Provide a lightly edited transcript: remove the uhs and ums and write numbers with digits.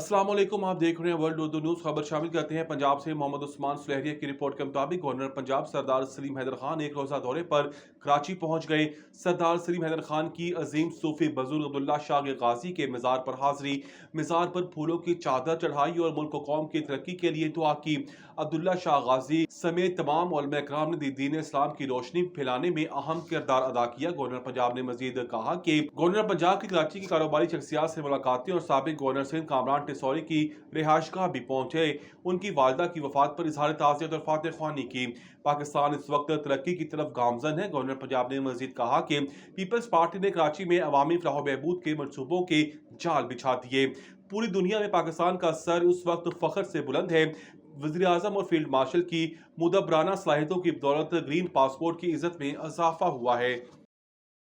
अस्सलाम वालेकुम, आप देख रहे हैं वर्ल्ड उर्दू न्यूज़। खबर शामिल करते हैं पंजाब से। मोहम्मद उस्मान सुलहरिया की रिपोर्ट के मुताबिक गवर्नर पंजाब सरदार सलीम हैदर खान एक रोज़ा दौरे पर कराची पहुंच गए। सरदार सलीम हैदर खान की अजीम सूफी बुजुर्ग अब्दुल्ला शाह गाजी के मज़ार पर हाजिरी, मज़ार पर फूलों की चादर चढ़ाई और मुल्क कौम की तरक्की के लिए दुआ की। अब्दुल्ला शाह गाजी समेत तमाम उलमा इकराम ने दीन इस्लाम की रोशनी फैलाने में अहम किरदार अदा किया। गवर्नर पंजाब ने मजीद कहा कि गवर्नर पंजाब की कराची की कारोबारी शख्सियात से मुलाकातें और साबिक गवर्नर सिंध कामरान टिसौरी की रिहाइशगाह भी पहुंचे। उनकी वालिदा की वफात पर इजहार ताज़ियत और फातह ख्वानी की। पाकिस्तान इस वक्त तरक्की की तरफ गामजन है। गवर्नर पंजाब ने मजीद कहा कि पीपल्स पार्टी ने कराची में अवामी फलाह बहबूद के मनसूबों के जाल बिछा दिए। पूरी दुनिया में पाकिस्तान का सर उस वक्त फख्र से बुलंद है। वज़ीर आज़म और फील्ड मार्शल की मुदब्बराना सलाहियतों की बदौलत ग्रीन पासपोर्ट की इज्जत में इजाफा हुआ है।